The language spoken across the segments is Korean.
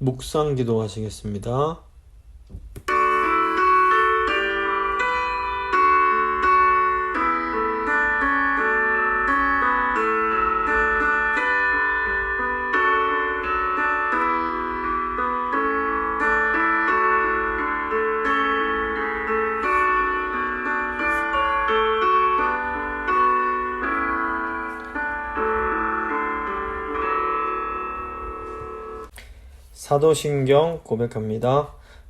묵상 기도하시겠습니다. 사도신경 고백합니다.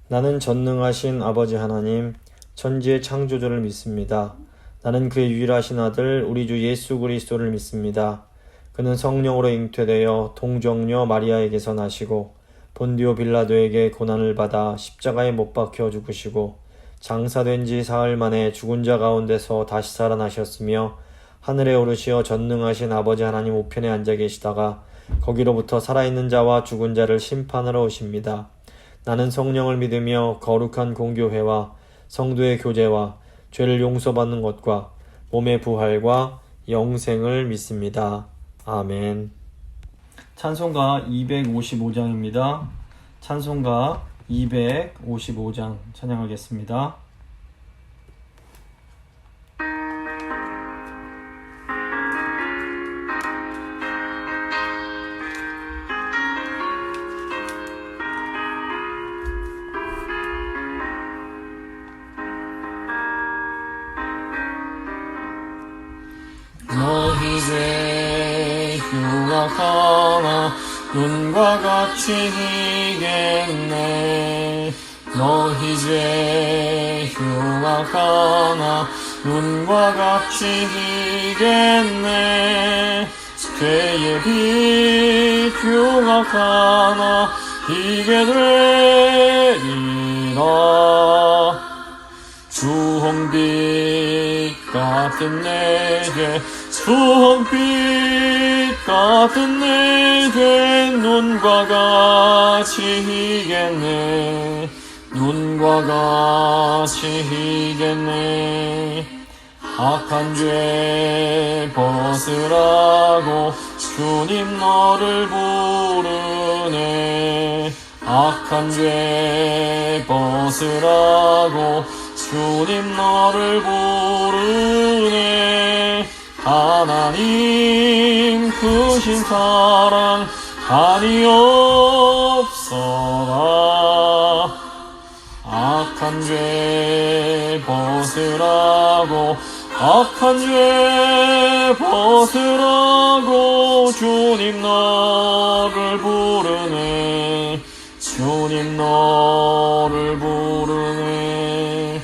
나는 전능하신 아버지 하나님, 천지의 창조주를 믿습니다. 나는 그의 유일하신 아들 우리 주 예수 그리스도를 믿습니다. 그는 성령으로 잉태되어 동정녀 마리아에게서 나시고 본디오 빌라도에게 고난을 받아 십자가에 못 박혀 죽으시고 장사된 지 사흘 만에 죽은 자 가운데서 다시 살아나셨으며 하늘에 오르시어 전능하신 아버지 하나님 우편에 앉아 계시다가 거기로부터 살아있는 자와 죽은 자를 심판하러 오십니다. 나는 성령을 믿으며 거룩한 공교회와 성도의 교제와 죄를 용서받는 것과 몸의 부활과 영생을 믿습니다. 아멘. 찬송가 255장입니다. 찬송가 255장 찬양하겠습니다. 너희 죄 흉악하나 눈과 같이 희겠네. 너희 죄 흉악하나 눈과 같이 희겠네. 죄의 빛 흉악하나 희게 되리라. 주홍빛 같은 내게 주홍빛 같은 내게 눈과 같이 희겠네. 눈과 같이 희겠네. 악한 죄 벗으라고 주님 너를 부르네. 악한 죄 벗으라고 주님 너를 부르네. 하나님 크신 사랑 아니옵소라. 악한 죄 벗으라고 악한 죄 벗으라고 주님 너를 부르네. 주님 너를 부르네.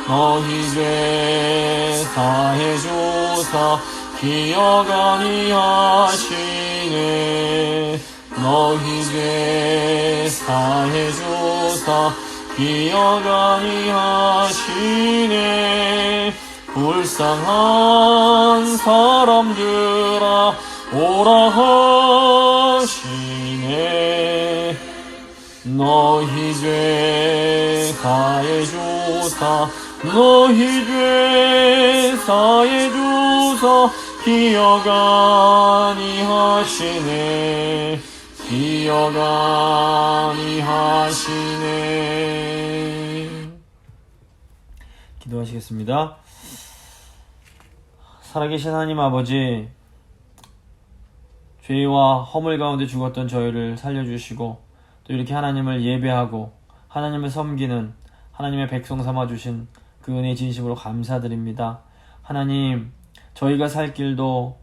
너희 죄 사해 주사 기억 아니하시네. 너희 죄 사해 주사 기억 아니하시네. 불쌍한 사람들아 오라 하시네. 너희 죄 사해 주사 너희 죄 사해 주사 기억 아니하시네. 기억 아니하시네. 기도하시겠습니다. 살아계신 하나님 아버지, 죄와 허물 가운데 죽었던 저희를 살려주시고 또 이렇게 하나님을 예배하고 하나님을 섬기는 하나님의 백성 삼아주신 그 은혜 진심으로 감사드립니다. 하나님, 저희가 살 길도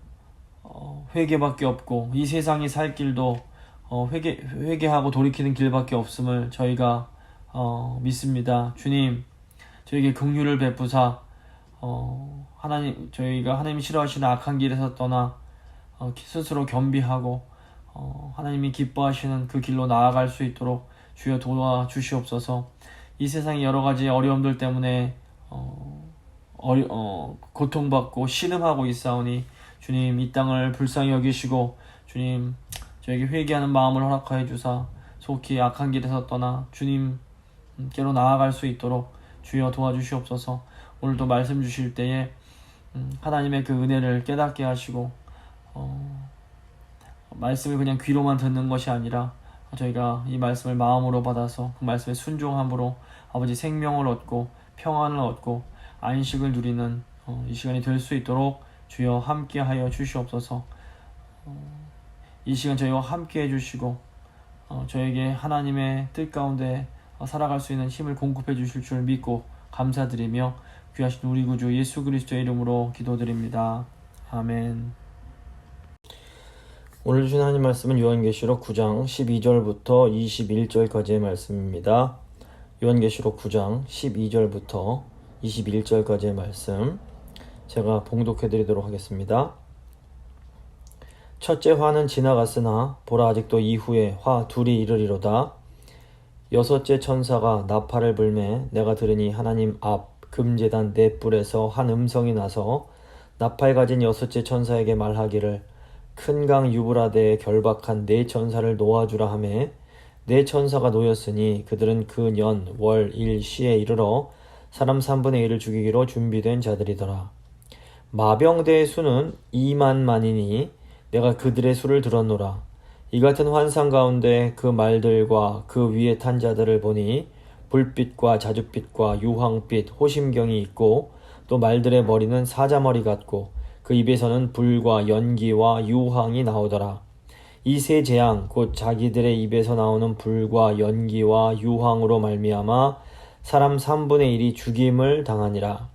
회개밖에 없고 이 세상이 살 길도 회개하고 돌이키는 길밖에 없음을 저희가 믿습니다. 주님, 저에게 긍휼을 베푸사 하나님, 저희가 하나님이 싫어하시는 악한 길에서 떠나 스스로 겸비하고 하나님이 기뻐하시는 그 길로 나아갈 수 있도록 주여 도와주시옵소서. 이 세상의 여러 가지 어려움들 때문에 고통받고 신음하고 있사오니 주님, 이 땅을 불쌍히 여기시고 주님, 저에게 회개하는 마음을 허락하여 주사 속히 악한 길에서 떠나 주님께로 나아갈 수 있도록 주여 도와주시옵소서. 오늘도 말씀 주실 때에 하나님의 그 은혜를 깨닫게 하시고 말씀을 그냥 귀로만 듣는 것이 아니라 저희가 이 말씀을 마음으로 받아서 그 말씀에 순종함으로 아버지 생명을 얻고 평안을 얻고 안식을 누리는 이 시간이 될 수 있도록 주여 함께하여 주시옵소서. 이 시간 저희와 함께해 주시고 저에게 하나님의 뜻 가운데 살아갈 수 있는 힘을 공급해 주실 줄 믿고 감사드리며 귀하신 우리 구주 예수 그리스도의 이름으로 기도드립니다. 아멘. 오늘 주신 하나님 말씀은 요한계시록 9장 12절부터 21절까지의 말씀입니다. 요한계시록 9장 12절부터 21절까지의 말씀 제가 봉독해 드리도록 하겠습니다. 첫째 화는 지나갔으나 보라 아직도 이후에 화 둘이 이르리로다. 여섯째 천사가 나팔을 불매 내가 들으니 하나님 앞 금제단 네 뿔에서 한 음성이 나서 나팔 가진 여섯째 천사에게 말하기를 큰 강 유브라데에 결박한 네 천사를 놓아주라 하매 네 천사가 놓였으니 그들은 그 년, 월, 일, 시에 이르러 사람 3분의 1을 죽이기로 준비된 자들이더라. 마병대의 수는 2만만이니 내가 그들의 수를 들었노라. 이 같은 환상 가운데 그 말들과 그 위에 탄 자들을 보니 불빛과 자줏빛과 유황빛, 호심경이 있고 또 말들의 머리는 사자머리 같고 그 입에서는 불과 연기와 유황이 나오더라. 이 세 재앙 곧 자기들의 입에서 나오는 불과 연기와 유황으로 말미암아 사람 3분의 1이 죽임을 당하니라.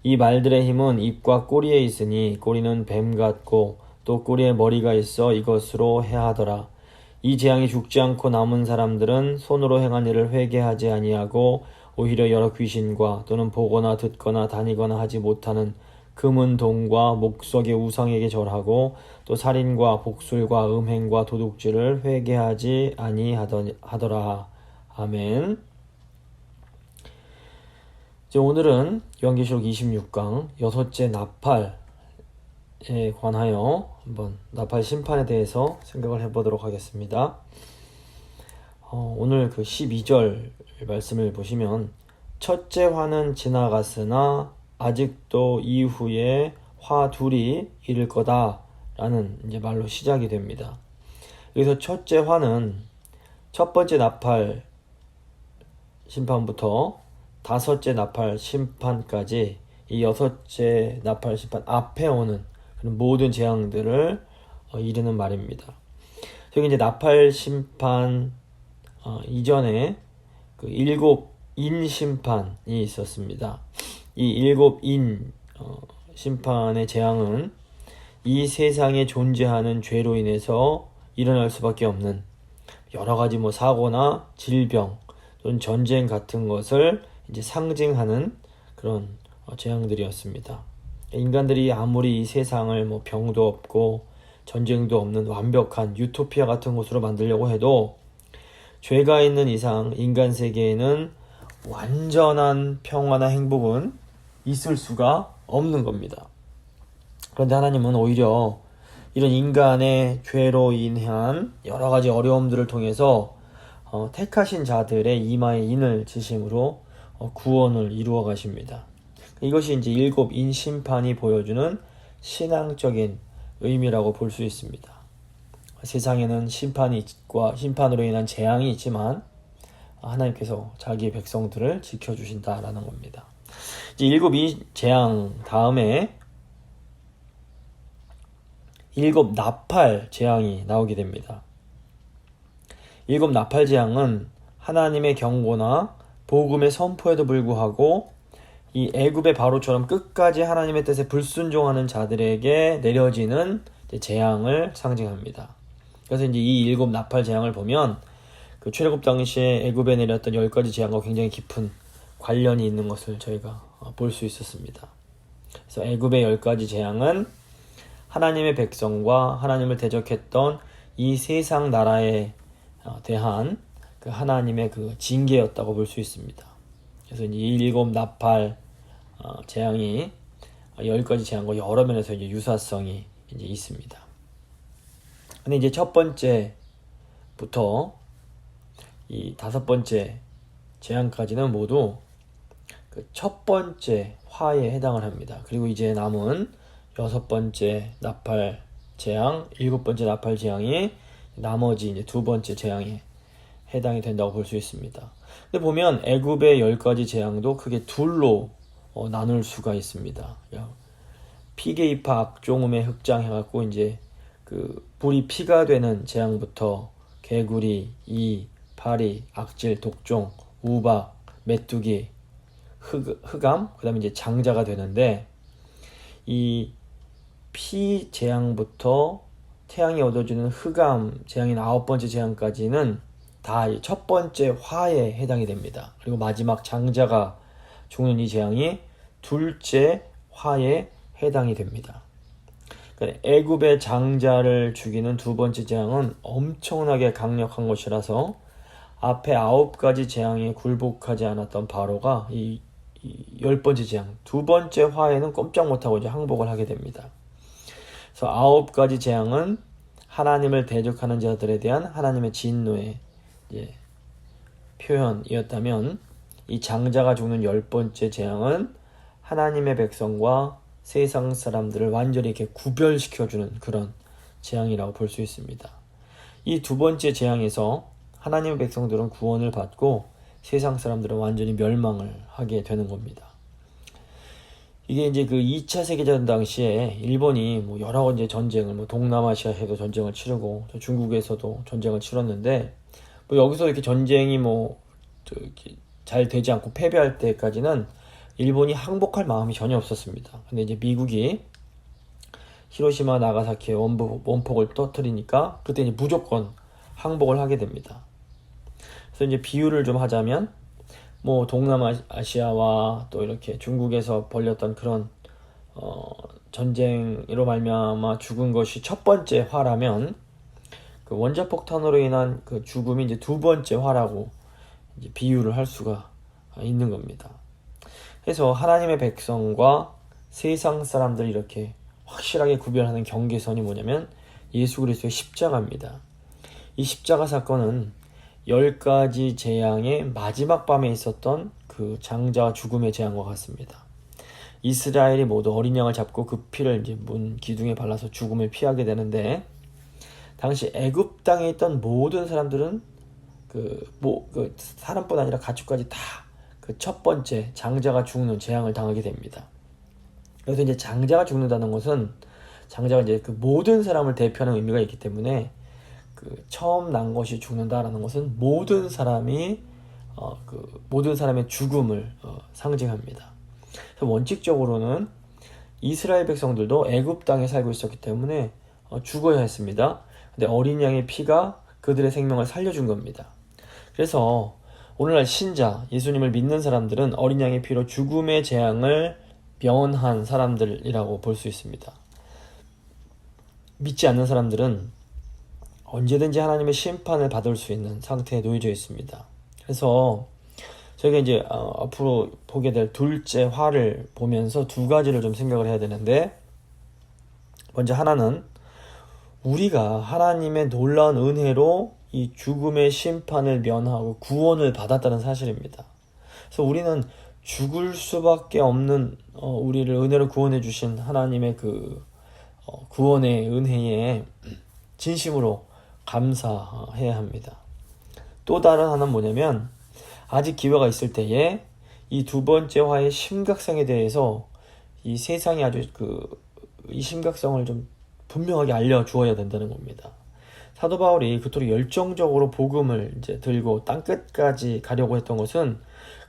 이 말들의 힘은 입과 꼬리에 있으니 꼬리는 뱀 같고 또 꼬리에 머리가 있어 이것으로 해하더라. 이 재앙이 죽지 않고 남은 사람들은 손으로 행한 일을 회개하지 아니하고 오히려 여러 귀신과 또는 보거나 듣거나 다니거나 하지 못하는 금은 동과 목석의 우상에게 절하고 또 살인과 복술과 음행과 도둑질을 회개하지 아니하더라. 아멘. 이제 오늘은 요한계시록 26강 여섯째 나팔에 관하여 한번 나팔 심판에 대해서 생각을 해보도록 하겠습니다. 오늘 그 12절 말씀을 보시면 첫째 화는 지나갔으나 아직도 이후에 화 둘이 이를 거다 라는 이제 말로 시작이 됩니다. 여기서 첫째 화는 첫 번째 나팔 심판부터 다섯째 나팔 심판까지 이 여섯째 나팔 심판 앞에 오는 그런 모든 재앙들을 이르는 말입니다. 여기 이제 나팔 심판 이전에 그 일곱 인 심판이 있었습니다. 이 일곱 인 심판의 재앙은 이 세상에 존재하는 죄로 인해서 일어날 수밖에 없는 여러 가지 사고나 질병 또는 전쟁 같은 것을 이제 상징하는 그런 재앙들이었습니다. 인간들이 아무리 이 세상을 병도 없고 전쟁도 없는 완벽한 유토피아 같은 곳으로 만들려고 해도 죄가 있는 이상 인간 세계에는 완전한 평화나 행복은 있을 수가 없는 겁니다. 그런데 하나님은 오히려 이런 인간의 죄로 인한 여러 가지 어려움들을 통해서 택하신 자들의 이마에 인을 지심으로 구원을 이루어 가십니다. 이것이 이제 일곱 인 심판이 보여주는 신앙적인 의미라고 볼 수 있습니다. 세상에는 심판으로 인한 재앙이 있지만 하나님께서 자기의 백성들을 지켜주신다라는 겁니다. 이제 일곱 인 재앙 다음에 일곱 나팔 재앙이 나오게 됩니다. 일곱 나팔 재앙은 하나님의 경고나 복음의 선포에도 불구하고 이 애굽의 바로처럼 끝까지 하나님의 뜻에 불순종하는 자들에게 내려지는 재앙을 상징합니다. 그래서 이제 이 일곱 나팔 재앙을 보면 그 출애굽 당시에 애굽에 내렸던 10가지 재앙과 굉장히 깊은 관련이 있는 것을 저희가 볼 수 있었습니다. 그래서 애굽의 10가지 재앙은 하나님의 백성과 하나님을 대적했던 이 세상 나라에 대한 그 하나님의 그 징계였다고 볼 수 있습니다. 그래서 이제 이 일곱 나팔 재앙이 10가지 재앙과 여러 면에서 이제 유사성이 이제 있습니다. 근데 이제 첫 번째부터 이 다섯 번째 재앙까지는 모두 그 첫 번째 화에 해당을 합니다. 그리고 이제 남은 여섯 번째 나팔 재앙, 일곱 번째 나팔 재앙이 나머지 이제 두 번째 재앙에 해당이 된다고 볼 수 있습니다. 근데 보면 애굽의 10가지 재앙도 크게 둘로 나눌 수가 있습니다. 피게이파 악종음의 흑장 해갖고 이제 그 불이 피가 되는 재앙부터 개구리, 이, 파리, 악질, 독종, 우박, 메뚜기, 흑암, 그 다음에 이제 장자가 되는데, 이 피 재앙부터 태양이 얻어주는 흑암 재앙인 9번째 재앙까지는 다 첫 번째 화에 해당이 됩니다. 그리고 마지막 장자가 죽는 이 재앙이 둘째 화에 해당이 됩니다. 그러니까 애굽의 장자를 죽이는 두 번째 재앙은 엄청나게 강력한 것이라서 앞에 9가지 재앙에 굴복하지 않았던 바로가 이 10번째 재앙, 두 번째 화에는 꼼짝 못하고 이제 항복을 하게 됩니다. 그래서 9가지 재앙은 하나님을 대적하는 자들에 대한 하나님의 진노의 표현이었다면, 이 장자가 죽는 10번째 재앙은 하나님의 백성과 세상 사람들을 완전히 이렇게 구별시켜주는 그런 재앙이라고 볼 수 있습니다. 이 두 번째 재앙에서 하나님의 백성들은 구원을 받고 세상 사람들은 완전히 멸망을 하게 되는 겁니다. 이게 이제 그 2차 세계대전 당시에 일본이 뭐 여러 이제 전쟁을, 동남아시아에도 전쟁을 치르고 중국에서도 전쟁을 치렀는데, 여기서 이렇게 전쟁이 잘 되지 않고 패배할 때까지는 일본이 항복할 마음이 전혀 없었습니다. 근데 이제 미국이 히로시마 나가사키에 원폭을 터뜨리니까 그때 이제 무조건 항복을 하게 됩니다. 그래서 이제 비유를 좀 하자면, 동남아시아와 또 이렇게 중국에서 벌렸던 그런 전쟁으로 말미암아 죽은 것이 첫 번째 화라면, 그 원자폭탄으로 인한 그 죽음이 이제 두 번째 화라고 이제 비유를 할 수가 있는 겁니다. 그래서 하나님의 백성과 세상 사람들을 이렇게 확실하게 구별하는 경계선이 뭐냐면 예수 그리스도의 십자가입니다. 이 십자가 사건은 10가지 재앙의 마지막 밤에 있었던 그 장자와 죽음의 재앙과 같습니다. 이스라엘이 모두 어린 양을 잡고 그 피를 이제 문 기둥에 발라서 죽음을 피하게 되는데, 당시 애굽 땅에 있던 모든 사람들은 그 사람뿐 아니라 가축까지 다 그 첫 번째 장자가 죽는 재앙을 당하게 됩니다. 그래서 이제 장자가 죽는다는 것은 장자가 이제 그 모든 사람을 대표하는 의미가 있기 때문에 그 처음 난 것이 죽는다라는 것은 모든 사람이 모든 사람의 죽음을 상징합니다. 그래서 원칙적으로는 이스라엘 백성들도 애굽 땅에 살고 있었기 때문에 죽어야 했습니다. 근데 어린 양의 피가 그들의 생명을 살려준 겁니다. 그래서 오늘날 신자, 예수님을 믿는 사람들은 어린 양의 피로 죽음의 재앙을 면한 사람들이라고 볼 수 있습니다. 믿지 않는 사람들은 언제든지 하나님의 심판을 받을 수 있는 상태에 놓여져 있습니다. 그래서 저희가 이제 앞으로 보게 될 둘째 화를 보면서 두 가지를 좀 생각을 해야 되는데, 먼저 하나는 우리가 하나님의 놀라운 은혜로 이 죽음의 심판을 면하고 구원을 받았다는 사실입니다. 그래서 우리는 죽을 수밖에 없는 우리를 은혜로 구원해 주신 하나님의 그 구원의 은혜에 진심으로 감사해야 합니다. 또 다른 하나는 뭐냐면, 아직 기회가 있을 때에 이 두 번째 화의 심각성에 대해서 이 세상이 아주 이 심각성을 좀 분명하게 알려주어야 된다는 겁니다. 사도 바울이 그토록 열정적으로 복음을 이제 들고 땅끝까지 가려고 했던 것은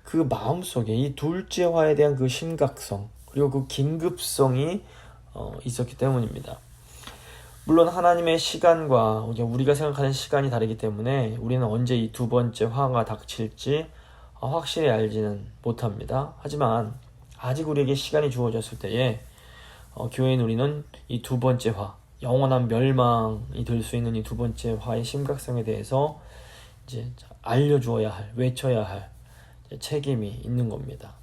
그 마음속에 이 둘째 화에 대한 그 심각성, 그리고 그 긴급성이 있었기 때문입니다. 물론 하나님의 시간과 우리가 생각하는 시간이 다르기 때문에 우리는 언제 이 두 번째 화가 닥칠지 확실히 알지는 못합니다. 하지만 아직 우리에게 시간이 주어졌을 때에 교회인 우리는 이 두 번째 화, 영원한 멸망이 될 수 있는 이 두 번째 화의 심각성에 대해서 이제 알려주어야 할, 외쳐야 할 책임이 있는 겁니다.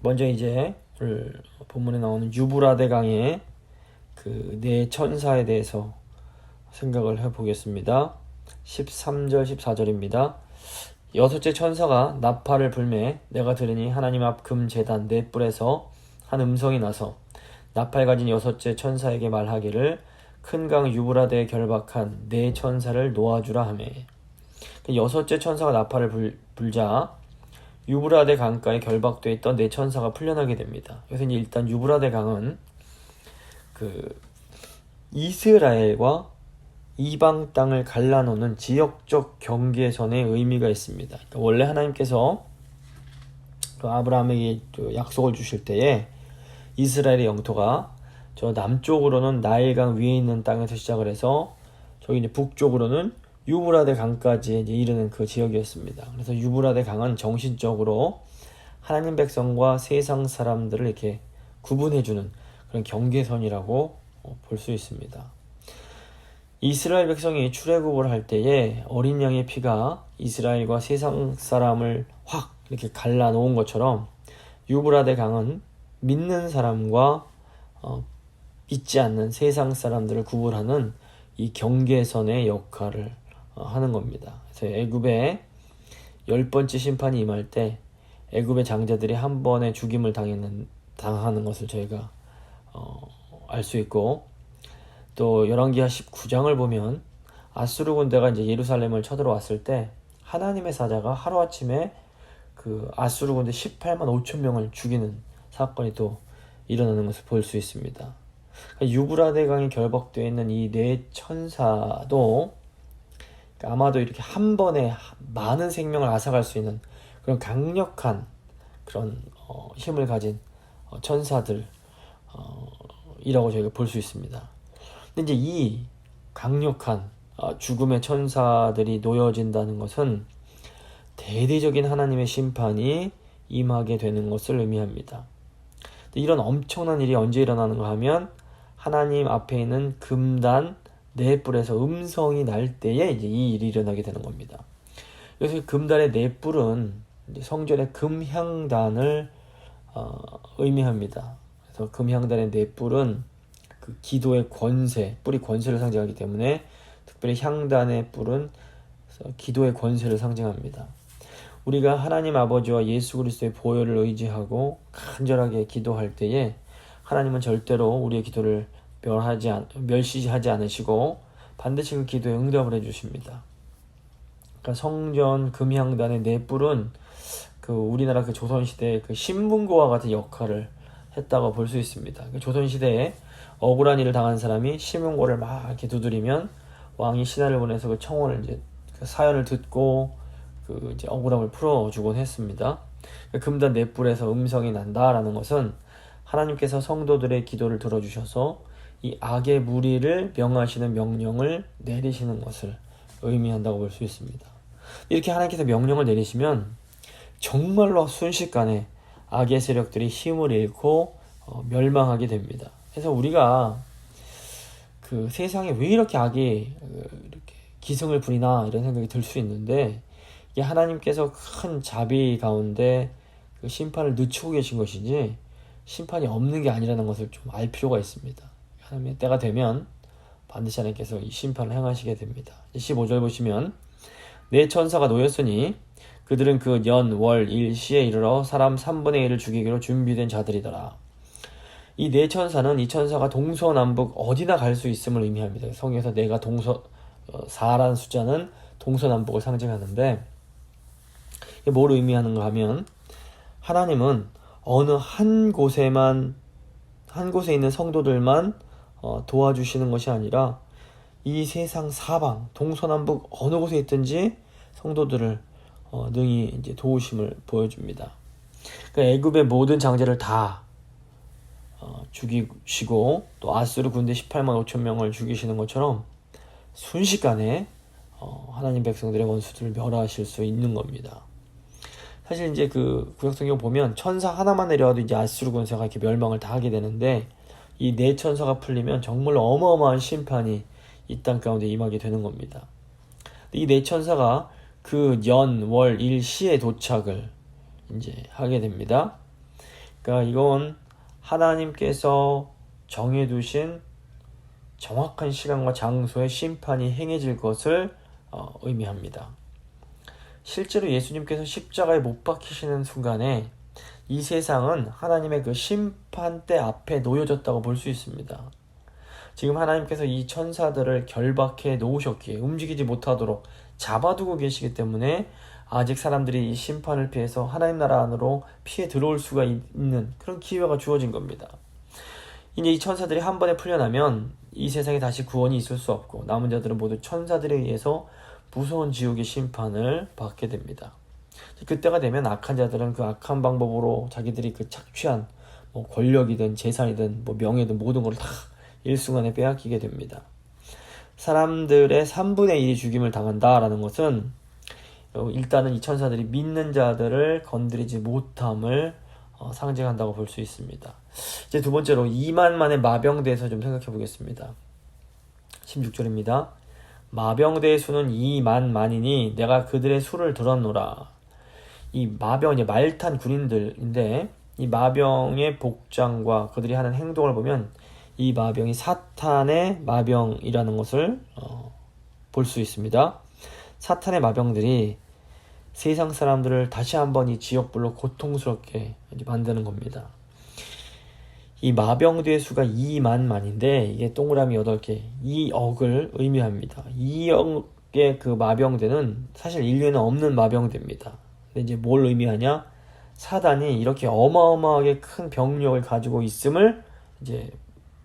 먼저 이제 오늘 본문에 나오는 유브라데 강의 그 네 천사에 대해서 생각을 해보겠습니다. 13절 14절입니다. 여섯째 천사가 나팔을 불매 내가 들으니 하나님 앞 금 제단 네 뿔에서 한 음성이 나서 나팔 가진 여섯째 천사에게 말하기를 큰 강 유브라데에 결박한 네 천사를 놓아주라 하매, 여섯째 천사가 나팔을 불자 유브라데 강가에 결박되어 있던 네 천사가 풀려나게 됩니다. 그래서 이제 일단 유브라데 강은 그 이스라엘과 이방 땅을 갈라놓는 지역적 경계선의 의미가 있습니다. 그러니까 원래 하나님께서 그 아브라함에게 약속을 주실 때에 이스라엘의 영토가 저 남쪽으로는 나일강 위에 있는 땅에서 시작을 해서 저기 이제 북쪽으로는 유브라데 강까지 이제 이르는 그 지역이었습니다. 그래서 유브라데 강은 정신적으로 하나님 백성과 세상 사람들을 이렇게 구분해주는 그런 경계선이라고 볼 수 있습니다. 이스라엘 백성이 출애굽을 할 때에 어린 양의 피가 이스라엘과 세상 사람을 확 이렇게 갈라놓은 것처럼 유브라데 강은 믿는 사람과 믿지 않는 세상 사람들을 구분하는 이 경계선의 역할을 하는 겁니다. 그래서 애굽에 10번째 심판이 임할 때 애굽의 장자들이 한 번에 죽임을 당하는 것을 저희가 알 수 있고, 또 열왕기하 19장을 보면 아수르 군대가 이제 예루살렘을 쳐들어왔을 때 하나님의 사자가 하루아침에 그 아수르 군대 18만 5천 명을 죽이는 사건이 또 일어나는 것을 볼 수 있습니다. 유브라데 강에 결박되어 있는 이 네 천사도 아마도 이렇게 한 번에 많은 생명을 앗아갈 수 있는 그런 강력한 그런 힘을 가진 천사들 이라고 저희가 볼 수 있습니다. 근데 이제 이 강력한 죽음의 천사들이 놓여진다는 것은 대대적인 하나님의 심판이 임하게 되는 것을 의미합니다. 이런 엄청난 일이 언제 일어나는가 하면 하나님 앞에 있는 금단 네 뿔에서 음성이 날 때에 이제 이 일이 일어나게 되는 겁니다. 그래서 금단의 네 뿔은 성전의 금향단을 의미합니다. 그래서 금향단의 네 뿔은 그 기도의 권세, 뿔이 권세를 상징하기 때문에 특별히 향단의 뿔은 기도의 권세를 상징합니다. 우리가 하나님 아버지와 예수 그리스도의 보혈을 의지하고 간절하게 기도할 때에 하나님은 절대로 우리의 기도를 멸시하지 않으시고 반드시 그 기도에 응답을 해주십니다. 그러니까 성전 금향단의 네 뿔은 그 우리나라 그 조선시대의 그 신문고와 같은 역할을 했다고 볼 수 있습니다. 그 조선시대에 억울한 일을 당한 사람이 신문고를 막 이렇게 두드리면 왕이 신하를 보내서 그 청원을 이제 그 사연을 듣고 그 이제 억울함을 풀어주곤 했습니다. 금단 네 뿔에서 음성이 난다라는 것은 하나님께서 성도들의 기도를 들어주셔서 이 악의 무리를 명하시는 명령을 내리시는 것을 의미한다고 볼 수 있습니다. 이렇게 하나님께서 명령을 내리시면 정말로 순식간에 악의 세력들이 힘을 잃고 멸망하게 됩니다. 그래서 우리가 그 세상에 왜 이렇게 악이 이렇게 기승을 부리나 이런 생각이 들 수 있는데, 이게 하나님께서 큰 자비 가운데 그 심판을 늦추고 계신 것이지 심판이 없는 게 아니라는 것을 좀 알 필요가 있습니다. 하나님의 때가 되면 반드시 하나님께서 이 심판을 행하시게 됩니다. 15절 보시면 네 천사가 놓였으니 그들은 그 년, 월, 일, 시에 이르러 사람 3분의 1을 죽이기로 준비된 자들이더라. 이 네 천사는 이 천사가 동서남북 어디나 갈 수 있음을 의미합니다. 성경에서 내가 4라는 숫자는 동서남북을 상징하는데, 이게 뭘 의미하는가 하면 하나님은 어느 한 곳에 있는 성도들만 도와주시는 것이 아니라 이 세상 사방 동서남북 어느 곳에 있든지 성도들을 능히 이제 도우심을 보여줍니다. 그러니까 애굽의 모든 장자를 다 죽이시고 또 아수르 군대 18만 5천 명을 죽이시는 것처럼 순식간에 하나님 백성들의 원수들을 멸하실 수 있는 겁니다. 사실 이제 그 구약성경 보면 천사 하나만 내려와도 이제 아수르 군사가 이렇게 멸망을 다 하게 되는데, 이 네 천사가 풀리면 정말로 어마어마한 심판이 이 땅 가운데 임하게 되는 겁니다. 이 네 천사가 그 연, 월, 일, 시에 도착을 이제 하게 됩니다. 그러니까 이건 하나님께서 정해두신 정확한 시간과 장소에 심판이 행해질 것을 의미합니다. 실제로 예수님께서 십자가에 못 박히시는 순간에 이 세상은 하나님의 그 심판대 앞에 놓여졌다고 볼 수 있습니다. 지금 하나님께서 이 천사들을 결박해 놓으셨기에 움직이지 못하도록 잡아두고 계시기 때문에 아직 사람들이 이 심판을 피해서 하나님 나라 안으로 피해 들어올 수가 있는 그런 기회가 주어진 겁니다. 이제 이 천사들이 한 번에 풀려나면 이 세상에 다시 구원이 있을 수 없고 남은 자들은 모두 천사들에 의해서 무서운 지옥의 심판을 받게 됩니다. 그때가 되면 악한 자들은 그 악한 방법으로 자기들이 그 착취한 권력이든 재산이든 명예든 모든 걸 다 일순간에 빼앗기게 됩니다. 사람들의 3분의 1이 죽임을 당한다라는 것은 일단은 이 천사들이 믿는 자들을 건드리지 못함을 상징한다고 볼 수 있습니다. 이제 두 번째로 2만만의 마병대에서 좀 생각해 보겠습니다. 16절입니다. 마병대의 수는 2만만이니 내가 그들의 수를 들었노라. 이 마병, 이제 말탄 군인들인데 이 마병의 복장과 그들이 하는 행동을 보면 이 마병이 사탄의 마병이라는 것을 볼 수 있습니다. 사탄의 마병들이 세상 사람들을 다시 한번 이 지옥불로 고통스럽게 만드는 겁니다. 이 마병대의 수가 2만만인데 이게 동그라미 8개, 2억을 의미합니다. 2억의 그 마병대는 사실 인류에는 없는 마병대입니다. 근데 이제 뭘 의미하냐? 사단이 이렇게 어마어마하게 큰 병력을 가지고 있음을 이제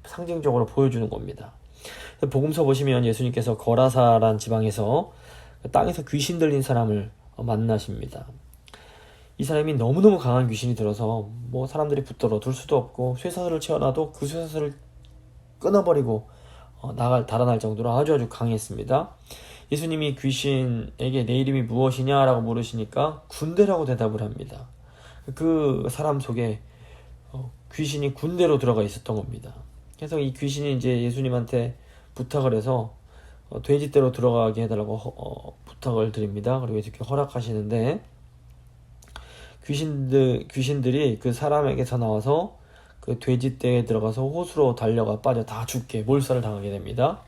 상징적으로 보여주는 겁니다. 복음서 보시면 예수님께서 거라사란 지방에서 땅에서 귀신 들린 사람을 만나십니다. 이 사람이 너무너무 강한 귀신이 들어서 사람들이 붙들어 둘 수도 없고 쇠사슬을 채워놔도 그 쇠사슬을 끊어버리고 달아날 정도로 아주 강했습니다. 예수님이 귀신에게 내 이름이 무엇이냐라고 물으시니까 군대라고 대답을 합니다. 그 사람 속에 귀신이 군대로 들어가 있었던 겁니다. 그래서 이 귀신이 이제 예수님한테 부탁을 해서 돼지떼로 들어가게 해달라고 부탁을 드립니다. 그리고 이렇게 허락하시는데 귀신들이 그 사람에게서 나와서 그 돼지떼에 들어가서 호수로 달려가 빠져 다 죽게 몰살을 당하게 됩니다.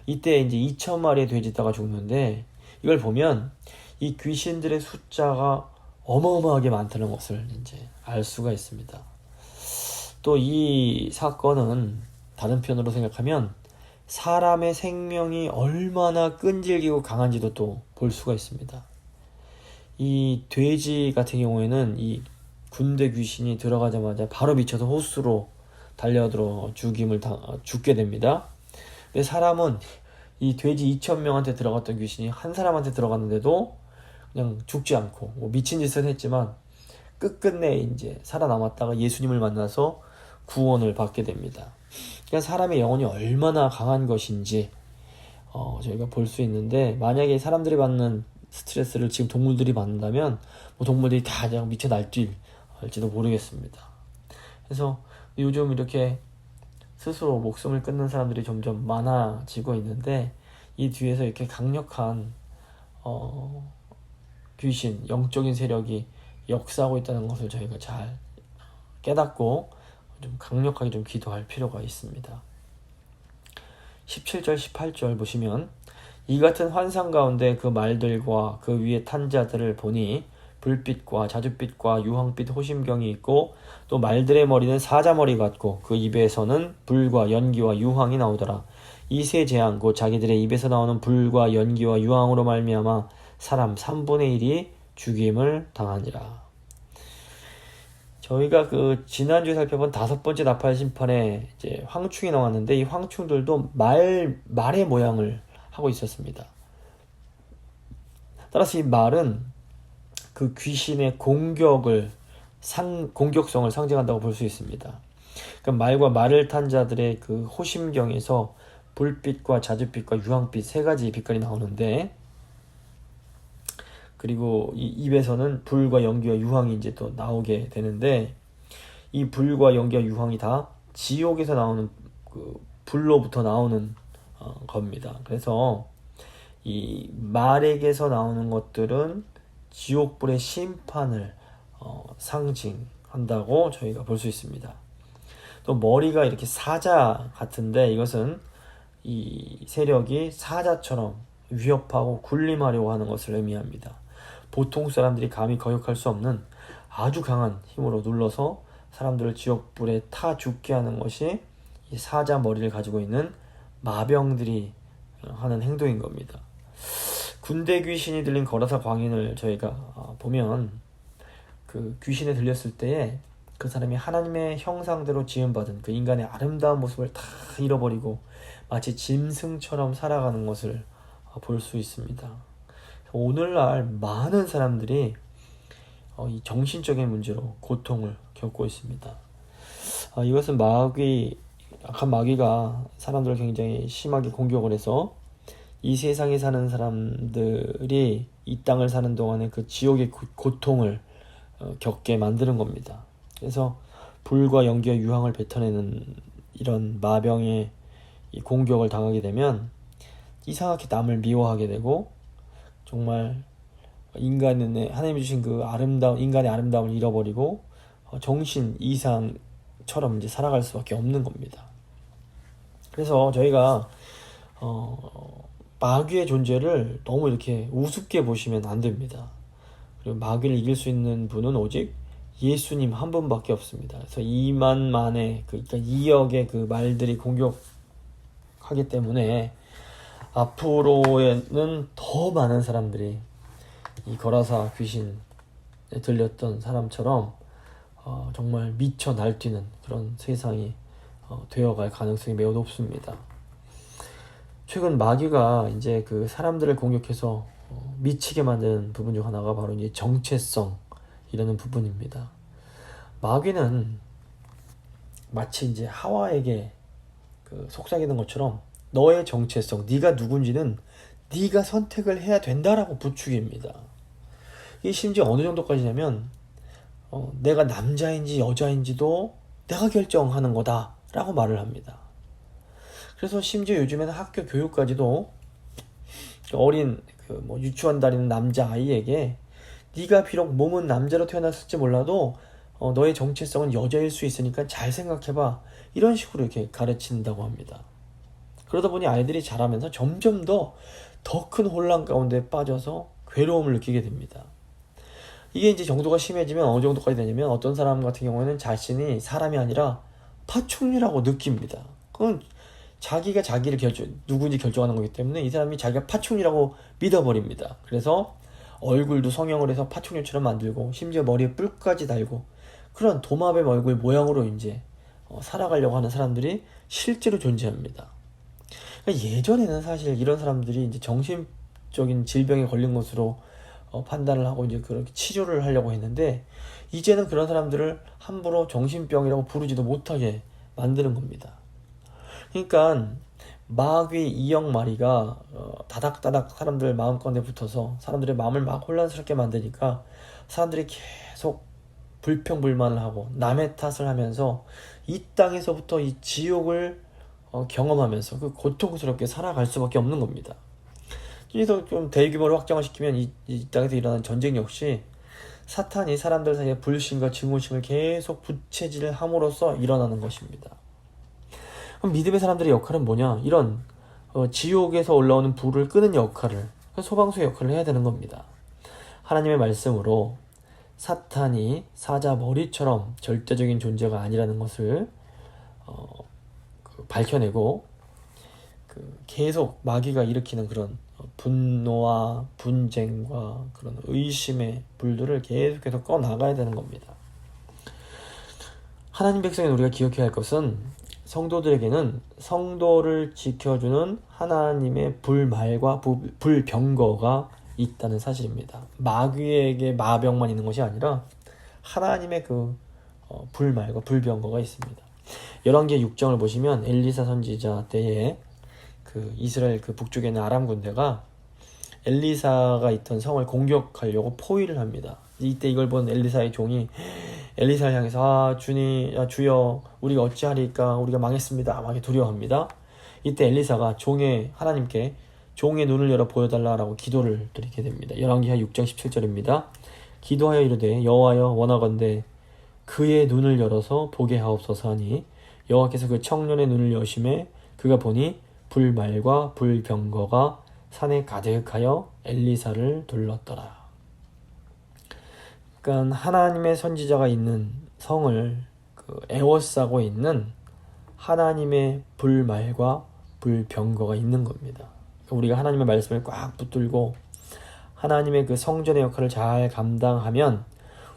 이때 이제 2,000마리의 돼지떼가 죽는데 이걸 보면 이 귀신들의 숫자가 어마어마하게 많다는 것을 이제 알 수가 있습니다. 또 이 사건은 다른 편으로 생각하면 사람의 생명이 얼마나 끈질기고 강한지도 또 볼 수가 있습니다. 이 돼지 같은 경우에는 이 군대 귀신이 들어가자마자 바로 미쳐서 호수로 달려들어 죽게 됩니다. 근데 사람은 이 돼지 2,000명한테 들어갔던 귀신이 한 사람한테 들어갔는데도 그냥 죽지 않고 미친 짓을 했지만 끝끝내 이제 살아남았다가 예수님을 만나서 구원을 받게 됩니다. 그러니까 사람의 영혼이 얼마나 강한 것인지 저희가 볼 수 있는데 만약에 사람들이 받는 스트레스를 지금 동물들이 받는다면 동물들이 다 그냥 미쳐 날뛸지도 모르겠습니다. 그래서 요즘 이렇게 스스로 목숨을 끊는 사람들이 점점 많아지고 있는데 이 뒤에서 이렇게 강력한 귀신, 영적인 세력이 역사하고 있다는 것을 저희가 잘 깨닫고 좀 강력하게 좀 기도할 필요가 있습니다. 17절, 18절 보시면 이 같은 환상 가운데 그 말들과 그 위에 탄 자들을 보니 불빛과 자줏빛과 유황빛 호심경이 있고 또 말들의 머리는 사자머리 같고 그 입에서는 불과 연기와 유황이 나오더라. 이 세 재앙 곧 자기들의 입에서 나오는 불과 연기와 유황으로 말미암아 사람 3분의 1이 죽임을 당하니라. 저희가 그 지난주에 살펴본 5번째 나팔 심판에 이제 황충이 나왔는데 이 황충들도 말의 모양을 하고 있었습니다. 따라서 이 말은 그 귀신의 공격성을 상징한다고 볼 수 있습니다. 그러니까 말과 말을 탄 자들의 그 호심경에서 불빛과 자줏빛과 유황빛 세 가지 빛깔이 나오는데 그리고 이 입에서는 불과 연기와 유황이 이제 또 나오게 되는데 이 불과 연기와 유황이 다 지옥에서 나오는 그 불로부터 나오는 겁니다. 그래서 이 말에게서 나오는 것들은 지옥불의 심판을 상징한다고 저희가 볼 수 있습니다. 또 머리가 이렇게 사자 같은데 이것은 이 세력이 사자처럼 위협하고 군림하려고 하는 것을 의미합니다. 보통 사람들이 감히 거역할 수 없는 아주 강한 힘으로 눌러서 사람들을 지옥불에 타 죽게 하는 것이 이 사자 머리를 가지고 있는 마병들이 하는 행동인 겁니다. 군대 귀신이 들린 거라사 광인을 저희가 보면 그 귀신에 들렸을 때에 그 사람이 하나님의 형상대로 지음받은 그 인간의 아름다운 모습을 다 잃어버리고 마치 짐승처럼 살아가는 것을 볼 수 있습니다. 오늘날 많은 사람들이 이 정신적인 문제로 고통을 겪고 있습니다. 이것은 악한 마귀가 사람들을 굉장히 심하게 공격을 해서 이 세상에 사는 사람들이 이 땅을 사는 동안에 그 지옥의 고통을 겪게 만드는 겁니다. 그래서 불과 연기와 유황을 뱉어내는 이런 마병의 이 공격을 당하게 되면 이상하게 남을 미워하게 되고 정말 하나님이 주신 그 인간의 아름다움을 잃어버리고 정신 이상처럼 이제 살아갈 수밖에 없는 겁니다. 그래서 저희가 마귀의 존재를 너무 이렇게 우습게 보시면 안 됩니다. 그리고 마귀를 이길 수 있는 분은 오직 예수님 한 분밖에 없습니다. 그래서 2만만의 그러니까 2억의 그 말들이 공격하기 때문에 앞으로에는 더 많은 사람들이 이 거라사 귀신에 들렸던 사람처럼 정말 미쳐 날뛰는 그런 세상이 되어갈 가능성이 매우 높습니다. 최근 마귀가 이제 그 사람들을 공격해서 미치게 만드는 부분 중 하나가 바로 이제 정체성이라는 부분입니다. 마귀는 마치 이제 하와에게 그 속삭이는 것처럼 너의 정체성, 네가 누군지는 네가 선택을 해야 된다라고 부추깁니다. 이게 심지어 어느 정도까지냐면 내가 남자인지 여자인지도 내가 결정하는 거다라고 말을 합니다. 그래서 심지어 요즘에는 학교 교육까지도 어린 유치원 다니는 남자아이에게 네가 비록 몸은 남자로 태어났을지 몰라도 너의 정체성은 여자일 수 있으니까 잘 생각해봐, 이런 식으로 이렇게 가르친다고 합니다. 그러다 보니 아이들이 자라면서 점점 더 큰 혼란 가운데 빠져서 괴로움을 느끼게 됩니다. 이게 이제 정도가 심해지면 어느 정도까지 되냐면 어떤 사람 같은 경우에는 자신이 사람이 아니라 파충류라고 느낍니다. 그건 자기가 자기를 누군지 결정하는 거기 때문에 이 사람이 자기가 파충류라고 믿어버립니다. 그래서 얼굴도 성형을 해서 파충류처럼 만들고 심지어 머리에 뿔까지 달고 그런 도마뱀 얼굴 모양으로 이제 살아가려고 하는 사람들이 실제로 존재합니다. 그러니까 예전에는 사실 이런 사람들이 이제 정신적인 질병에 걸린 것으로 판단을 하고 이제 그렇게 치료를 하려고 했는데 이제는 그런 사람들을 함부로 정신병이라고 부르지도 못하게 만드는 겁니다. 그러니까 마귀 2억 마리가 다닥다닥 사람들 마음 가운데 붙어서 사람들의 마음을 막 혼란스럽게 만드니까 사람들이 계속 불평불만을 하고 남의 탓을 하면서 이 땅에서부터 이 지옥을 경험하면서 그 고통스럽게 살아갈 수밖에 없는 겁니다. 그래서 좀 대규모로 확장을 시키면 이 땅에서 일어나는 전쟁 역시 사탄이 사람들 사이에 불신과 증오심을 계속 부채질함으로써 일어나는 것입니다. 그럼 믿음의 사람들의 역할은 뭐냐? 이런 지옥에서 올라오는 불을 끄는 역할을, 소방수의 역할을 해야 되는 겁니다. 하나님의 말씀으로 사탄이 사자 머리처럼 절대적인 존재가 아니라는 것을 밝혀내고 계속 마귀가 일으키는 그런 분노와 분쟁과 그런 의심의 불들을 계속해서 꺼나가야 되는 겁니다. 하나님 백성인 우리가 기억해야 할 것은 성도들에게는 성도를 지켜주는 하나님의 불말과 불병거가 있다는 사실입니다. 마귀에게 마병만 있는 것이 아니라 하나님의 그 불말과 불병거가 있습니다. 열왕기 6장을 보시면 엘리사 선지자 때에 그 이스라엘 그 북쪽에 있는 아람 군대가 엘리사가 있던 성을 공격하려고 포위를 합니다. 이때 이걸 본 엘리사의 종이 엘리사를 향해서 주여 우리가 어찌하리까, 우리가 망했습니다 막 두려워합니다. 이때 엘리사가 하나님께 종의 눈을 열어 보여달라고 기도를 드리게 됩니다. 열왕기하 6장 17절입니다. 기도하여 이르되 여호와여 원하건대 그의 눈을 열어서 보게 하옵소서 하니 여호와께서 그 청년의 눈을 여심해 그가 보니 불말과 불병거가 산에 가득하여 엘리사를 둘렀더라. 그러니까 하나님의 선지자가 있는 성을 에워싸고 있는 하나님의 불말과 불병거가 있는 겁니다. 그러니까 우리가 하나님의 말씀을 꽉 붙들고 하나님의 그 성전의 역할을 잘 감당하면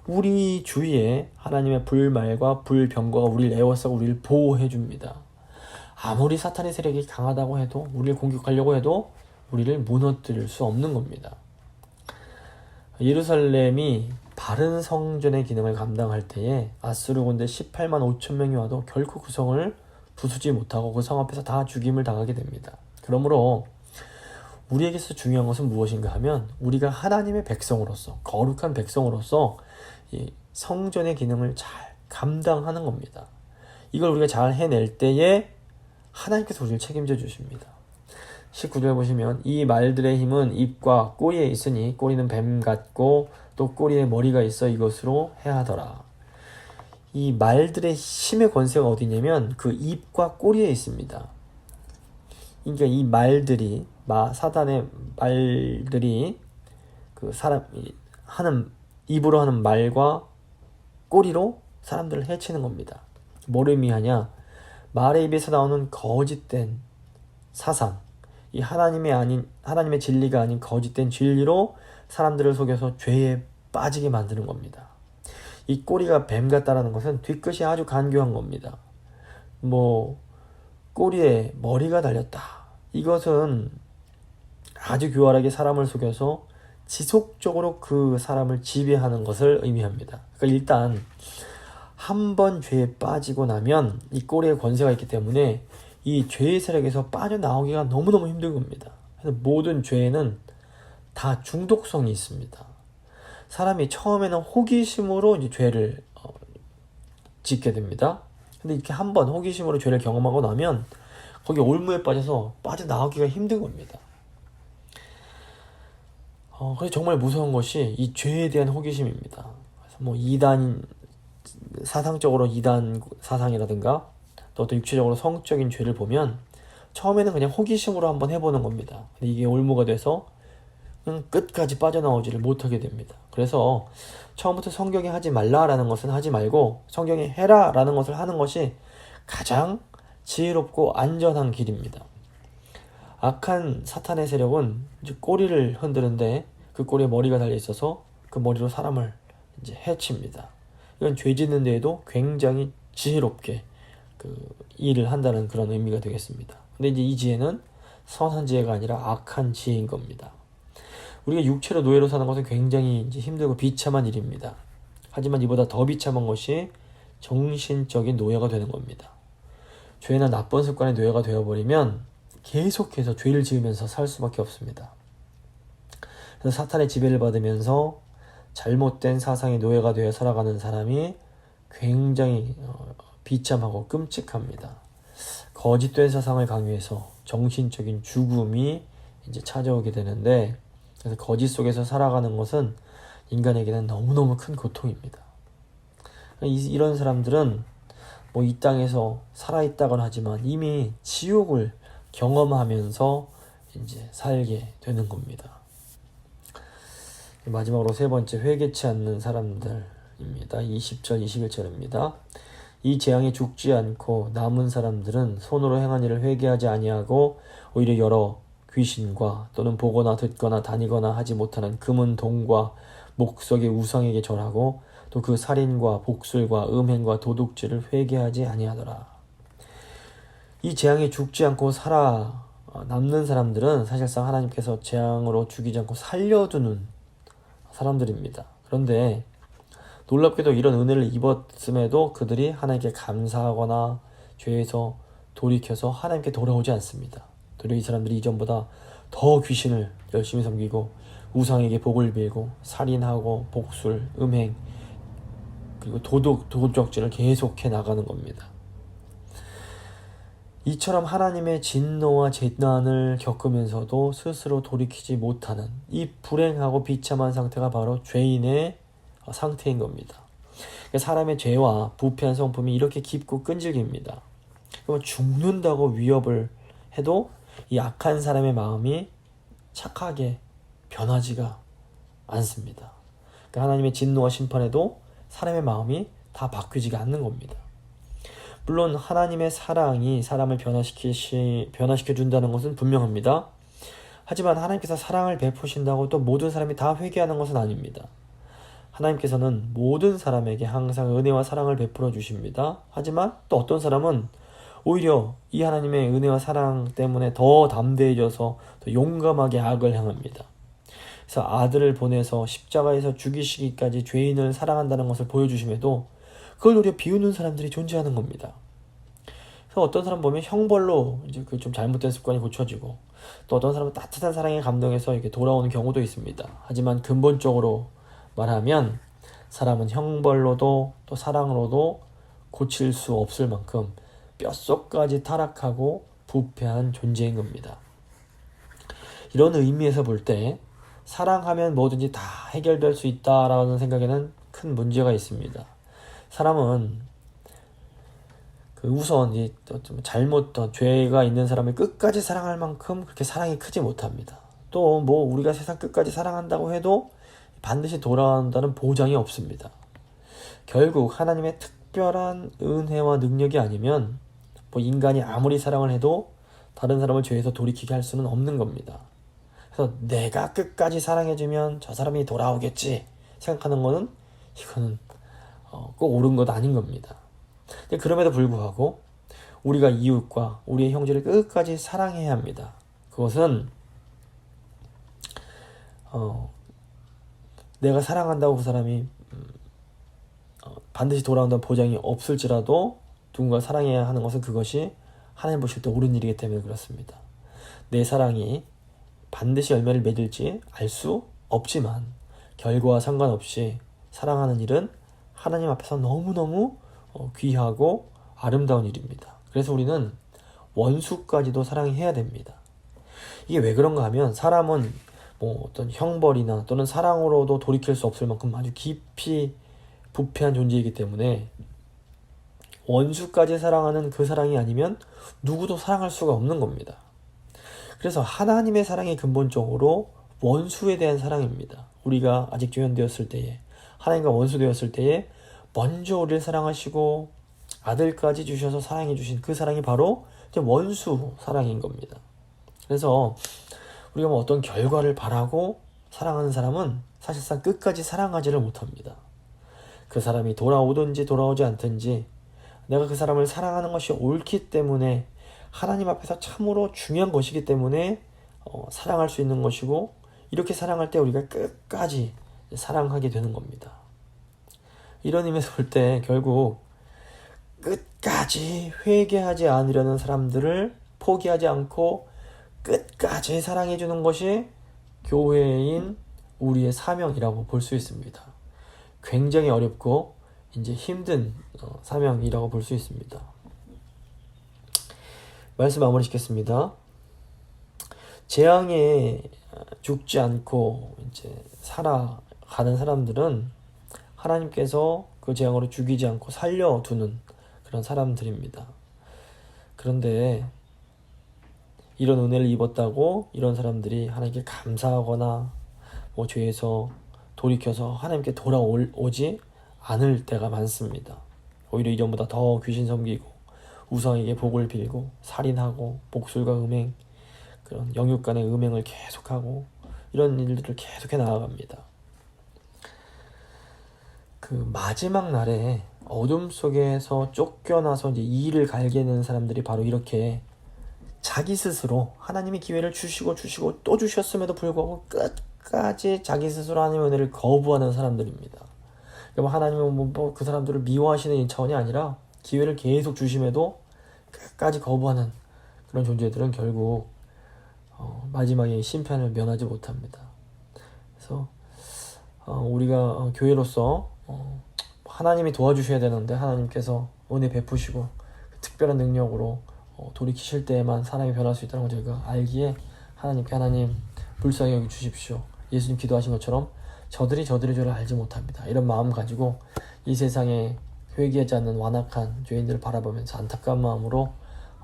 우리 주위에 하나님의 불말과 불병거가 우리를 에워싸고 우리를 보호해 줍니다. 아무리 사탄의 세력이 강하다고 해도, 우리를 공격하려고 해도 우리를 무너뜨릴 수 없는 겁니다. 예루살렘이 바른 성전의 기능을 감당할 때에 아수르 군대 18만 5천 명이 와도 결코 그 성을 부수지 못하고 그 성 앞에서 다 죽임을 당하게 됩니다. 그러므로 우리에게서 중요한 것은 무엇인가 하면, 우리가 하나님의 백성으로서, 거룩한 백성으로서 이 성전의 기능을 잘 감당하는 겁니다. 이걸 우리가 잘 해낼 때에 하나님께서 우리를 책임져 주십니다. 19절 보시면, 이 말들의 힘은 입과 꼬리에 있으니 꼬리는 뱀 같고 또 꼬리에 머리가 있어 이것으로 해하더라. 이 말들의 힘의 권세가 어디냐면 그 입과 꼬리에 있습니다. 그러니까 이 말들이, 사단의 말들이 그 사람이 하는, 입으로 하는 말과 꼬리로 사람들을 해치는 겁니다. 뭘 의미하냐? 말의 입에서 나오는 거짓된 사상, 이 하나님의 진리가 아닌 거짓된 진리로 사람들을 속여서 죄에 빠지게 만드는 겁니다. 이 꼬리가 뱀 같다라는 것은 뒤끝이 아주 간교한 겁니다. 꼬리에 머리가 달렸다. 이것은 아주 교활하게 사람을 속여서 지속적으로 그 사람을 지배하는 것을 의미합니다. 그러니까 일단 한번 죄에 빠지고 나면 이 꼬리에 권세가 있기 때문에 이 죄의 세력에서 빠져나오기가 너무너무 힘든 겁니다. 그래서 모든 죄에는 다 중독성이 있습니다. 사람이 처음에는 호기심으로 이제 죄를 짓게 됩니다. 근데 이렇게 한번 호기심으로 죄를 경험하고 나면 거기 올무에 빠져서 빠져나오기가 힘든 겁니다. 그래서 정말 무서운 것이 이 죄에 대한 호기심입니다. 그래서 이단, 사상적으로 이단 사상이라든가 또 육체적으로 성적인 죄를 보면 처음에는 그냥 호기심으로 한번 해보는 겁니다. 근데 이게 올무가 돼서 그냥 끝까지 빠져나오지를 못하게 됩니다. 그래서 처음부터 성경이 하지 말라라는 것은 하지 말고 성경이 해라라는 것을 하는 것이 가장 지혜롭고 안전한 길입니다. 악한 사탄의 세력은 이제 꼬리를 흔드는데 그 꼬리에 머리가 달려 있어서 그 머리로 사람을 이제 해칩니다. 이건 죄 짓는 데에도 굉장히 지혜롭게 그 일을 한다는 그런 의미가 되겠습니다. 근데 이제 이 지혜는 선한 지혜가 아니라 악한 지혜인 겁니다. 우리가 육체로 노예로 사는 것은 굉장히 이제 힘들고 비참한 일입니다. 하지만 이보다 더 비참한 것이 정신적인 노예가 되는 겁니다. 죄나 나쁜 습관의 노예가 되어버리면 계속해서 죄를 지으면서 살 수밖에 없습니다. 그래서 사탄의 지배를 받으면서 잘못된 사상의 노예가 되어 살아가는 사람이 굉장히 비참하고 끔찍합니다. 거짓된 사상을 강요해서 정신적인 죽음이 이제 찾아오게 되는데, 그래서 거짓 속에서 살아가는 것은 인간에게는 너무너무 큰 고통입니다. 이런 사람들은 이 땅에서 살아있다곤 하지만 이미 지옥을 경험하면서 이제 살게 되는 겁니다. 마지막으로 세 번째, 회개치 않는 사람들입니다. 20절, 21절입니다. 이 재앙에 죽지 않고 남은 사람들은 손으로 행한 일을 회개하지 아니하고 오히려 여러 귀신과 또는 보거나 듣거나 다니거나 하지 못하는 금은 동과 목석의 우상에게 절하고 또 그 살인과 복술과 음행과 도둑질을 회개하지 아니하더라. 이 재앙에 죽지 않고 남는 사람들은 사실상 하나님께서 재앙으로 죽이지 않고 살려두는 사람들입니다. 그런데 놀랍게도 이런 은혜를 입었음에도 그들이 하나님께 감사하거나 죄에서 돌이켜서 하나님께 돌아오지 않습니다. 도리어 이 사람들이 이전보다 더 귀신을 열심히 섬기고 우상에게 복을 빌고 살인하고 복술, 음행, 그리고 도적질을 계속해 나가는 겁니다. 이처럼 하나님의 진노와 재난을 겪으면서도 스스로 돌이키지 못하는 이 불행하고 비참한 상태가 바로 죄인의 상태인 겁니다. 사람의 죄와 부패한 성품이 이렇게 깊고 끈질깁니다. 죽는다고 위협을 해도 이 악한 사람의 마음이 착하게 변하지가 않습니다. 하나님의 진노와 심판에도 사람의 마음이 다 바뀌지가 않는 겁니다. 물론 하나님의 사랑이 사람을 변화시켜 준다는 것은 분명합니다. 하지만 하나님께서 사랑을 베푸신다고 또 모든 사람이 다 회개하는 것은 아닙니다. 하나님께서는 모든 사람에게 항상 은혜와 사랑을 베풀어 주십니다. 하지만 또 어떤 사람은 오히려 이 하나님의 은혜와 사랑 때문에 더 담대해져서 더 용감하게 악을 향합니다. 그래서 아들을 보내서 십자가에서 죽이시기까지 죄인을 사랑한다는 것을 보여주심에도 그걸 오히려 비웃는 사람들이 존재하는 겁니다. 그래서 어떤 사람 보면 형벌로 이제 그 좀 잘못된 습관이 고쳐지고, 또 어떤 사람은 따뜻한 사랑에 감동해서 이렇게 돌아오는 경우도 있습니다. 하지만 근본적으로 말하면 사람은 형벌로도 또 사랑으로도 고칠 수 없을 만큼 뼛속까지 타락하고 부패한 존재인 겁니다. 이런 의미에서 볼 때 사랑하면 뭐든지 다 해결될 수 있다라는 생각에는 큰 문제가 있습니다. 사람은 우선 죄가 있는 사람을 끝까지 사랑할 만큼 그렇게 사랑이 크지 못합니다. 또 뭐 우리가 세상 끝까지 사랑한다고 해도 반드시 돌아온다는 보장이 없습니다. 결국 하나님의 특별한 은혜와 능력이 아니면 뭐 인간이 아무리 사랑을 해도 다른 사람을 죄에서 돌이키게 할 수는 없는 겁니다. 그래서 내가 끝까지 사랑해주면 저 사람이 돌아오겠지 생각하는 거는 이거는 꼭 옳은 것 아닌 겁니다. 그럼에도 불구하고 우리가 이웃과 우리의 형제를 끝까지 사랑해야 합니다. 그것은 내가 사랑한다고 그 사람이 반드시 돌아온다는 보장이 없을지라도 누군가 사랑해야 하는 것은 그것이 하나님 보실 때 옳은 일이기 때문에 그렇습니다. 내 사랑이 반드시 열매를 맺을지 알 수 없지만 결과와 상관없이 사랑하는 일은 하나님 앞에서 너무너무 귀하고 아름다운 일입니다. 그래서 우리는 원수까지도 사랑해야 됩니다. 이게 왜 그런가 하면 사람은 뭐 어떤 형벌이나 또는 사랑으로도 돌이킬 수 없을 만큼 아주 깊이 부패한 존재이기 때문에 원수까지 사랑하는 그 사랑이 아니면 누구도 사랑할 수가 없는 겁니다. 그래서 하나님의 사랑이 근본적으로 원수에 대한 사랑입니다. 우리가 아직 죄인되었을 때에, 하나님과 원수되었을 때에 먼저 우리를 사랑하시고 아들까지 주셔서 사랑해 주신 그 사랑이 바로 원수 사랑인 겁니다. 그래서 우리가 뭐 어떤 결과를 바라고 사랑하는 사람은 사실상 끝까지 사랑하지를 못합니다. 그 사람이 돌아오든지 돌아오지 않든지 내가 그 사람을 사랑하는 것이 옳기 때문에, 하나님 앞에서 참으로 중요한 것이기 때문에 사랑할 수 있는 것이고, 이렇게 사랑할 때 우리가 끝까지 사랑하게 되는 겁니다. 이런 의미에서 볼 때 결국 끝까지 회개하지 않으려는 사람들을 포기하지 않고 끝까지 사랑해 주는 것이 교회인 우리의 사명이라고 볼 수 있습니다. 굉장히 어렵고 이제 힘든 사명이라고 볼 수 있습니다. 말씀 마무리 짓겠습니다. 재앙에 죽지 않고 이제 살아가는 사람들은 하나님께서 그 재앙으로 죽이지 않고 살려두는 그런 사람들입니다. 그런데 이런 은혜를 입었다고 이런 사람들이 하나님께 감사하거나 뭐 죄에서 돌이켜서 하나님께 돌아오지 않을 때가 많습니다. 오히려 이전보다 더 귀신 섬기고 우상에게 복을 빌고 살인하고 목술과 음행, 그런 영육 간의 음행을 계속하고 이런 일들을 계속해 나아갑니다. 그 마지막 날에 어둠 속에서 쫓겨나서 이제 이 일을 갈게는 사람들이 바로 이렇게 자기 스스로 하나님이 기회를 주시고 또 주셨음에도 불구하고 끝까지 자기 스스로 하나님의 은혜를 거부하는 사람들입니다. 그러니까 하나님은 뭐 그 사람들을 미워하시는 차원이 아니라 기회를 계속 주심에도 끝까지 거부하는 그런 존재들은 결국 마지막에 심판을 면하지 못합니다. 그래서 우리가 교회로서 하나님이 도와주셔야 되는데 하나님께서 은혜 베푸시고 특별한 능력으로 돌이키실 때에만 사람이 변할 수 있다는 걸 저희가 알기에 하나님 불쌍히 여기 주십시오. 예수님 기도하신 것처럼 저들이 죄를 알지 못합니다. 이런 마음 가지고 이 세상에 회개하지 않는 완악한 죄인들을 바라보면서 안타까운 마음으로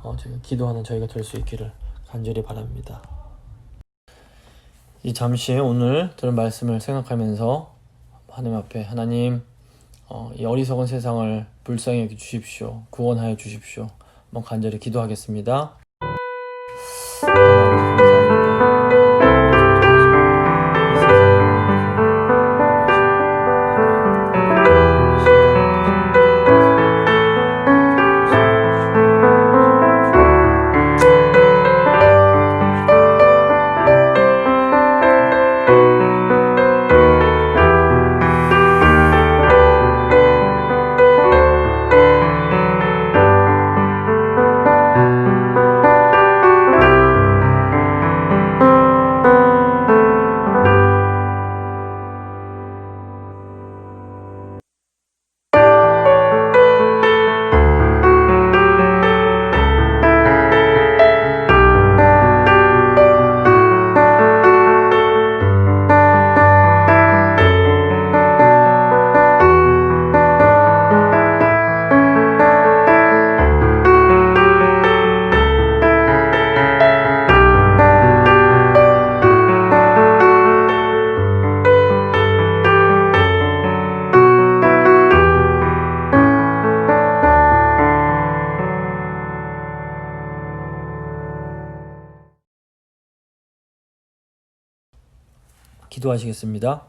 저희가 기도하는 저희가 될 수 있기를 간절히 바랍니다. 이 잠시 오늘 들은 말씀을 생각하면서 하나님 앞에 하나님 이 어리석은 세상을 불쌍히 여겨 주십시오. 구원하여 주십시오. 한번 간절히 기도하겠습니다. 하나님 감사합니다. 기도하시겠습니다.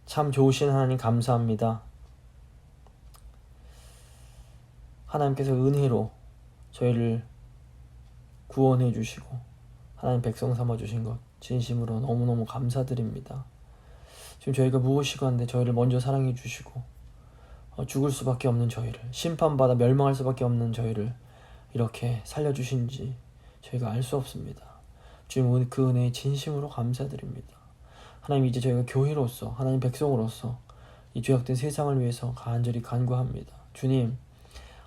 참 좋으신 하나님 감사합니다. 하나님께서 은혜로 저희를 구원해 주시고 하나님 백성 삼아 주신 것 진심으로 너무너무 감사드립니다. 지금 저희가 무엇이건데 저희를 먼저 사랑해 주시고 죽을 수밖에 없는 저희를, 심판받아 멸망할 수밖에 없는 저희를 이렇게 살려주신지 저희가 알 수 없습니다. 주님 그 은혜에 진심으로 감사드립니다. 하나님, 이제 저희가 교회로서 하나님 백성으로서 이 죄악된 세상을 위해서 간절히 간구합니다. 주님,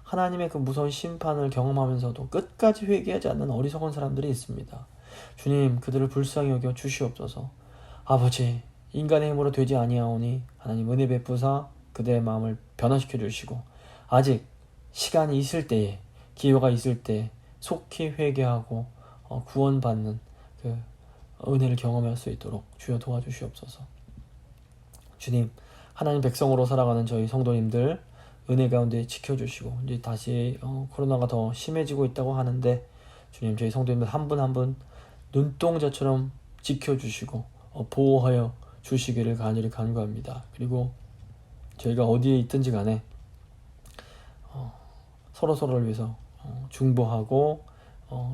하나님의 그 무서운 심판을 경험하면서도 끝까지 회개하지 않는 어리석은 사람들이 있습니다. 주님, 그들을 불쌍히 여겨 주시옵소서. 아버지, 인간의 힘으로 되지 아니하오니 하나님 은혜 베푸사 그들의 마음을 변화시켜 주시고 아직 시간이 있을 때에, 기회가 있을 때 속히 회개하고 구원받는 그 은혜를 경험할 수 있도록 주여 도와주시옵소서. 주님, 하나님 백성으로 살아가는 저희 성도님들 은혜 가운데 지켜주시고, 이제 다시 코로나가 더 심해지고 있다고 하는데 주님, 저희 성도님들 한 분 한 분 눈동자처럼 지켜주시고 보호하여 주시기를 간절히 간구합니다. 그리고 저희가 어디에 있든지 간에 서로서로를 위해서 중보하고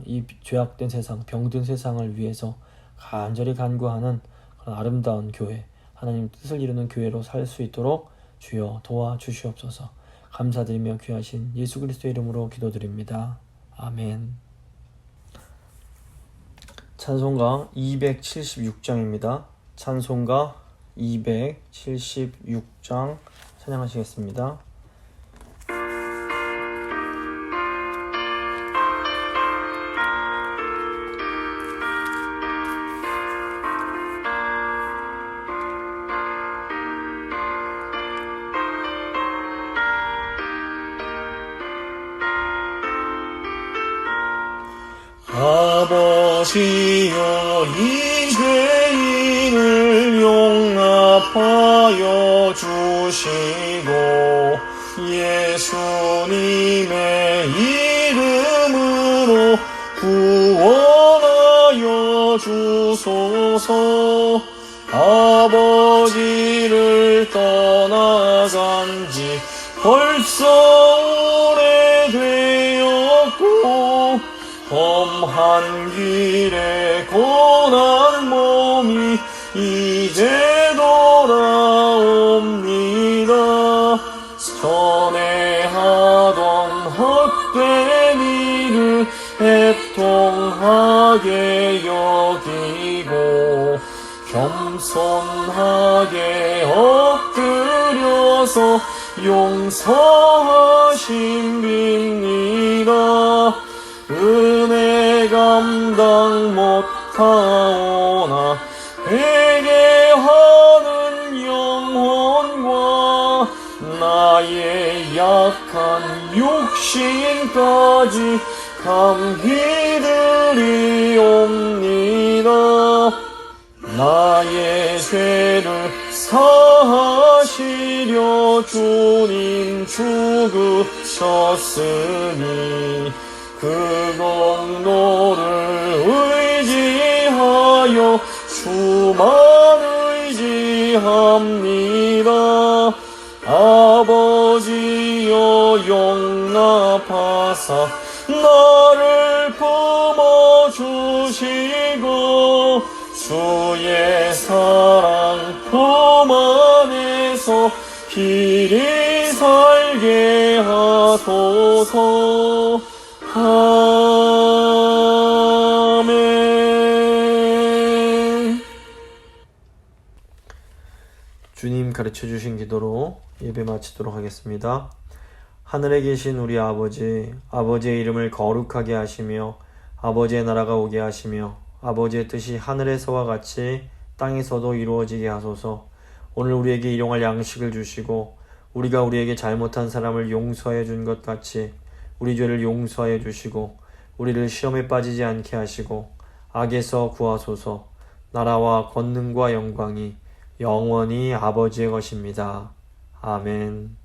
이 죄악된 세상, 병든 세상을 위해서 간절히 간구하는 그런 아름다운 교회, 하나님 뜻을 이루는 교회로 살 수 있도록 주여 도와주시옵소서. 감사드리며 귀하신 예수 그리스도의 이름으로 기도드립니다. 아멘. 찬송가 276장입니다. 찬송가 276장 찬양하시겠습니다. 아버지여, 이 죄인을 용납하여 주시고 예수님의 이름으로 구원하여 주소서. 아버지를 떠나간 지 벌써 오래되었고 험한 길에 고난 몸이 이제 돌아옵니다. 전에 하던 헛된 일을 애통하게 여기고 겸손하게 엎드려서 용서하심 빕니다. 은혜 감당 못하오나 회개하는 영혼과 나의 약한 육신까지 감기드리옵니다. 나의 죄를 사하시려 주님 죽으셨으니 그 공로를 의지하여 주만 의지합니다. 아버지여, 용납하사 나를 품어주시고 주의 사랑 품 안에서 길이 살게 하소서. 아멘. 주님 가르쳐 주신 기도로 예배 마치도록 하겠습니다. 하늘에 계신 우리 아버지, 아버지의 이름을 거룩하게 하시며 아버지의 나라가 오게 하시며 아버지의 뜻이 하늘에서와 같이 땅에서도 이루어지게 하소서. 오늘 우리에게 일용할 양식을 주시고 우리가 우리에게 잘못한 사람을 용서해 준 것 같이 우리 죄를 용서해 주시고 우리를 시험에 빠지지 않게 하시고 악에서 구하소서. 나라와 권능과 영광이 영원히 아버지의 것입니다. 아멘.